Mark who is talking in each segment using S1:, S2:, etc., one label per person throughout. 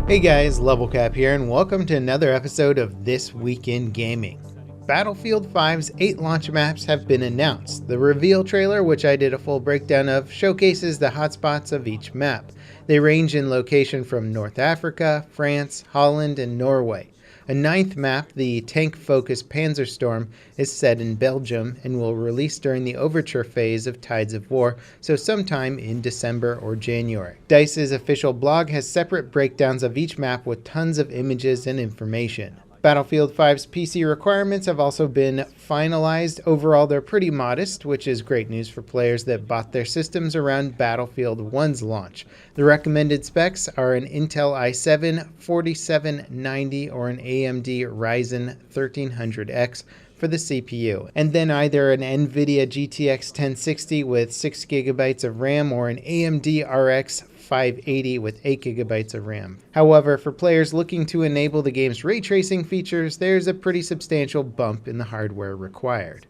S1: Hey guys, LevelCap here, and welcome to another episode of This Week in Gaming. Battlefield 5's 8 launch maps have been announced. The reveal trailer, which I did a full breakdown of, showcases the hotspots of each map. They range in location from North Africa, France, Holland, and Norway. A 9th map, the tank-focused Panzerstorm, is set in Belgium and will release during the overture phase of Tides of War, so sometime in December or January. DICE's official blog has separate breakdowns of each map with tons of images and information. Battlefield 5's PC requirements have also been finalized. Overall, they're pretty modest, which is great news for players that bought their systems around Battlefield 1's launch. The recommended specs are an Intel i7 4790 or an AMD Ryzen 1300X for the CPU, and then either an NVIDIA GTX 1060 with 6GB of RAM or an AMD RX 580 with 8GB of RAM. However, for players looking to enable the game's ray tracing features, there's a pretty substantial bump in the hardware required.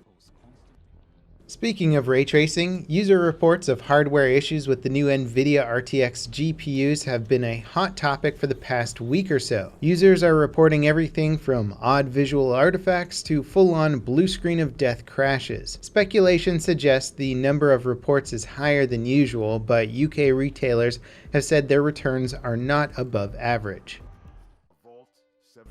S1: Speaking of ray tracing, user reports of hardware issues with the new NVIDIA RTX GPUs have been a hot topic for the past week or so. Users are reporting everything from odd visual artifacts to full-on blue screen of death crashes. Speculation suggests the number of reports is higher than usual, but UK retailers have said their returns are not above average.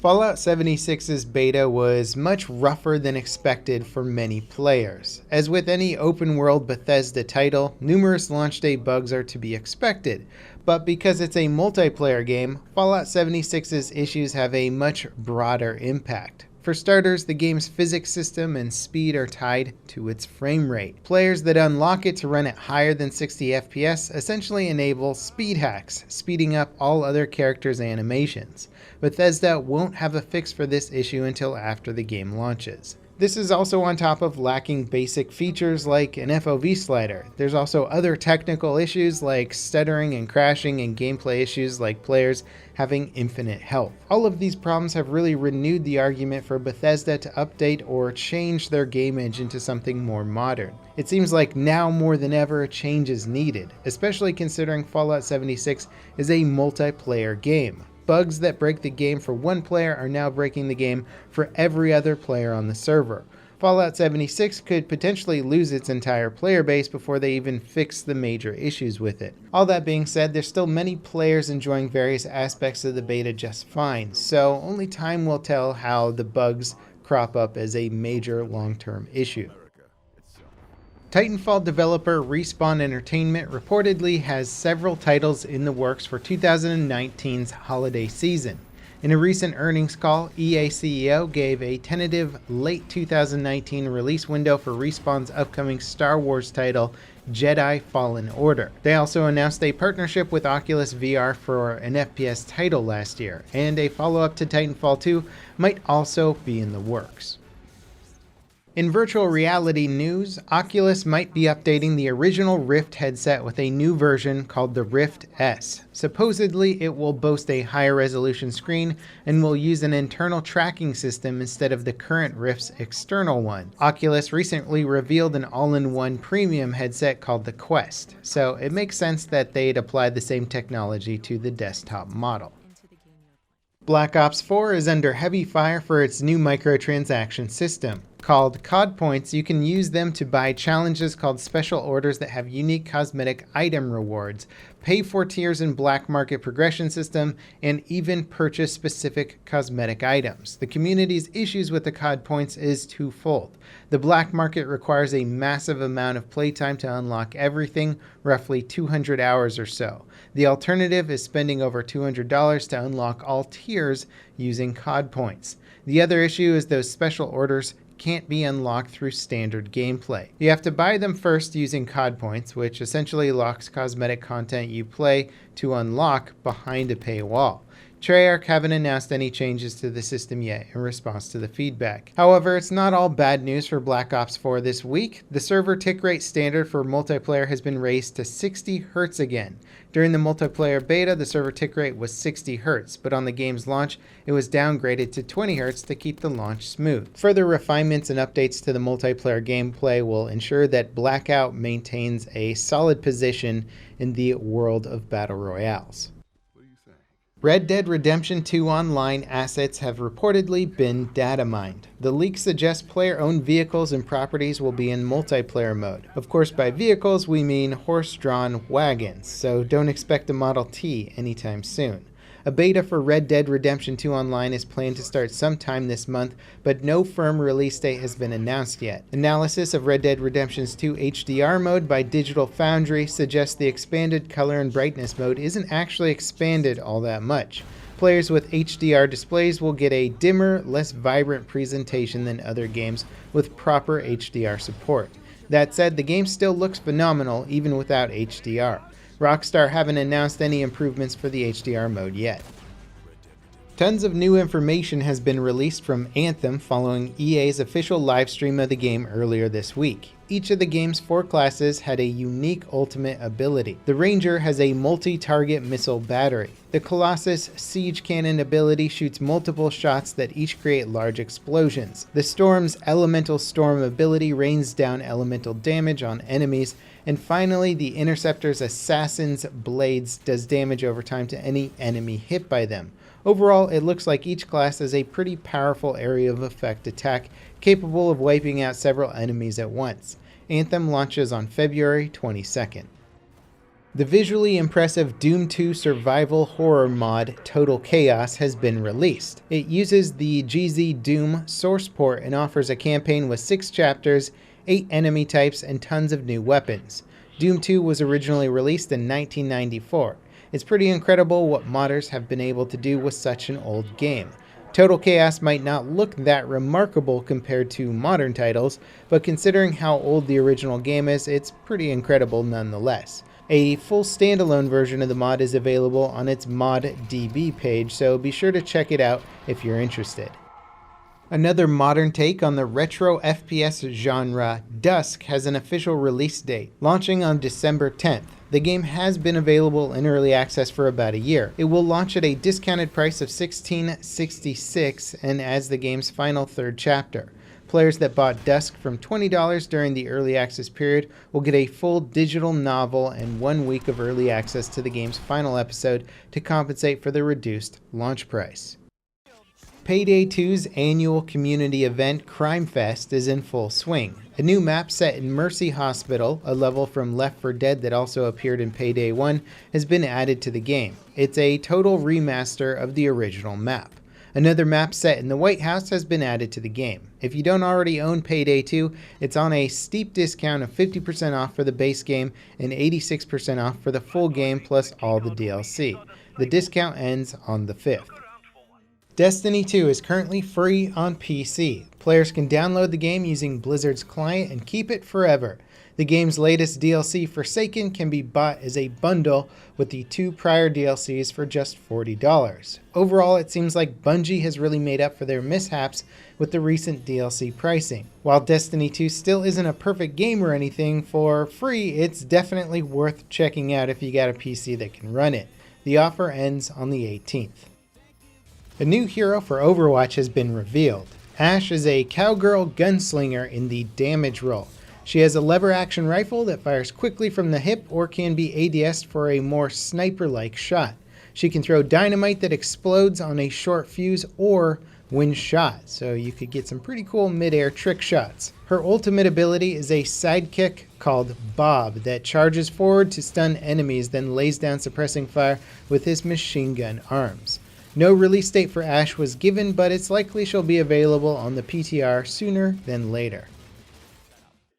S1: Fallout 76's beta was much rougher than expected for many players. As with any open-world Bethesda title, numerous launch day bugs are to be expected, but because it's a multiplayer game, Fallout 76's issues have a much broader impact. For starters, the game's physics system and speed are tied to its frame rate. Players that unlock it to run at higher than 60 FPS essentially enable speed hacks, speeding up all other characters' animations. Bethesda won't have a fix for this issue until after the game launches. This is also on top of lacking basic features like an FOV slider. There's also other technical issues like stuttering and crashing, and gameplay issues like players having infinite health. All of these problems have really renewed the argument for Bethesda to update or change their game engine to something more modern. It seems like now more than ever a change is needed, especially considering Fallout 76 is a multiplayer game. Bugs that break the game for one player are now breaking the game for every other player on the server. Fallout 76 could potentially lose its entire player base before they even fix the major issues with it. All that being said, there's still many players enjoying various aspects of the beta just fine, so only time will tell how the bugs crop up as a major long-term issue. Titanfall developer Respawn Entertainment reportedly has several titles in the works for 2019's holiday season. In a recent earnings call, EA CEO gave a tentative late 2019 release window for Respawn's upcoming Star Wars title, Jedi Fallen Order. They also announced a partnership with Oculus VR for an FPS title last year, and a follow-up to Titanfall 2 might also be in the works. In virtual reality news, Oculus might be updating the original Rift headset with a new version called the Rift S. Supposedly, it will boast a higher resolution screen and will use an internal tracking system instead of the current Rift's external one. Oculus recently revealed an all-in-one premium headset called the Quest, so it makes sense that they'd apply the same technology to the desktop model. Black Ops 4 is under heavy fire for its new microtransaction system. Called COD points, you can use them to buy challenges called special orders that have unique cosmetic item rewards, pay for tiers in black market progression system, and even purchase specific cosmetic items. The community's issues with the COD points is twofold. The black market requires a massive amount of playtime to unlock everything, roughly 200 hours or so. The alternative is spending over $200 to unlock all tiers using COD points. The other issue is those special orders can't be unlocked through standard gameplay. You have to buy them first using COD points, which essentially locks cosmetic content you play to unlock behind a paywall. Treyarch haven't announced any changes to the system yet in response to the feedback. However, it's not all bad news for Black Ops 4 this week. The server tick rate standard for multiplayer has been raised to 60 Hz again. During the multiplayer beta, the server tick rate was 60 Hz, but on the game's launch, it was downgraded to 20 Hz to keep the launch smooth. Further refinements and updates to the multiplayer gameplay will ensure that Blackout maintains a solid position in the world of battle royales. Red Dead Redemption 2 Online assets have reportedly been data mined. The leak suggests player-owned vehicles and properties will be in multiplayer mode. Of course, by vehicles we mean horse-drawn wagons, so don't expect a Model T anytime soon. A beta for Red Dead Redemption 2 Online is planned to start sometime this month, but no firm release date has been announced yet. Analysis of Red Dead Redemption 2 HDR mode by Digital Foundry suggests the expanded color and brightness mode isn't actually expanded all that much. Players with HDR displays will get a dimmer, less vibrant presentation than other games with proper HDR support. That said, the game still looks phenomenal even without HDR. Rockstar haven't announced any improvements for the HDR mode yet. Tons of new information has been released from Anthem following EA's official livestream of the game earlier this week. Each of the game's 4 classes had a unique ultimate ability. The Ranger has a multi-target missile battery. The Colossus siege cannon ability shoots multiple shots that each create large explosions. The Storm's elemental storm ability rains down elemental damage on enemies. And finally, the Interceptor's Assassin's Blades does damage over time to any enemy hit by them. Overall, it looks like each class has a pretty powerful area of effect attack, capable of wiping out several enemies at once. Anthem launches on February 22nd. The visually impressive Doom 2 survival horror mod Total Chaos has been released. It uses the GZ Doom source port and offers a campaign with 6 chapters, 8 enemy types, and tons of new weapons. Doom 2 was originally released in 1994. It's pretty incredible what modders have been able to do with such an old game. Total Chaos might not look that remarkable compared to modern titles, but considering how old the original game is, it's pretty incredible nonetheless. A full standalone version of the mod is available on its ModDB page, so be sure to check it out if you're interested. Another modern take on the retro FPS genre, DUSK, has an official release date, launching on December 10th. The game has been available in early access for about a year. It will launch at a discounted price of $16.66 and as the game's final 3rd chapter. Players that bought DUSK from $20 during the early access period will get a full digital novel and 1 week of early access to the game's final episode to compensate for the reduced launch price. Payday 2's annual community event, Crime Fest, is in full swing. A new map set in Mercy Hospital, a level from Left 4 Dead that also appeared in Payday 1, has been added to the game. It's a total remaster of the original map. Another map set in the White House has been added to the game. If you don't already own Payday 2, it's on a steep discount of 50% off for the base game and 86% off for the full game plus all the DLC. The discount ends on the 5th. Destiny 2 is currently free on PC. Players can download the game using Blizzard's client and keep it forever. The game's latest DLC, Forsaken, can be bought as a bundle with the 2 prior DLCs for just $40. Overall, it seems like Bungie has really made up for their mishaps with the recent DLC pricing. While Destiny 2 still isn't a perfect game or anything, for free, it's definitely worth checking out if you got a PC that can run it. The offer ends on the 18th. A new hero for Overwatch has been revealed. ASHE is a cowgirl gunslinger in the damage role. She has a lever-action rifle that fires quickly from the hip or can be ADS'd for a more sniper-like shot. She can throw dynamite that explodes on a short fuse or when shot, so you could get some pretty cool mid-air trick shots. Her ultimate ability is a sidekick called Bob that charges forward to stun enemies, then lays down suppressing fire with his machine gun arms. No release date for ASHE was given, but it's likely she'll be available on the PTR sooner than later.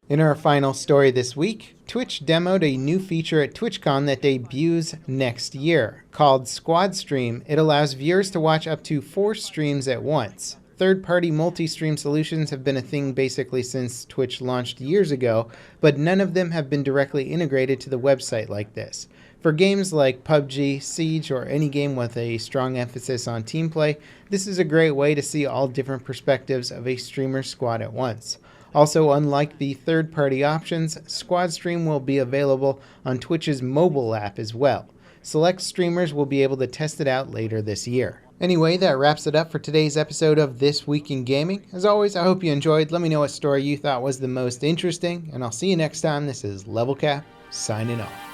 S1: In our final story this week, Twitch demoed a new feature at TwitchCon that debuts next year. Called Squad Stream, it allows viewers to watch up to 4 streams at once. Third-party multi-stream solutions have been a thing basically since Twitch launched years ago, but none of them have been directly integrated to the website like this. For games like PUBG, Siege, or any game with a strong emphasis on team play, this is a great way to see all different perspectives of a streamer's squad at once. Also, unlike the third-party options, Squad Stream will be available on Twitch's mobile app as well. Select streamers will be able to test it out later this year. Anyway, that wraps it up for today's episode of This Week in Gaming. As always, I hope you enjoyed. Let me know what story you thought was the most interesting, and I'll see you next time. This is Level Cap, signing off.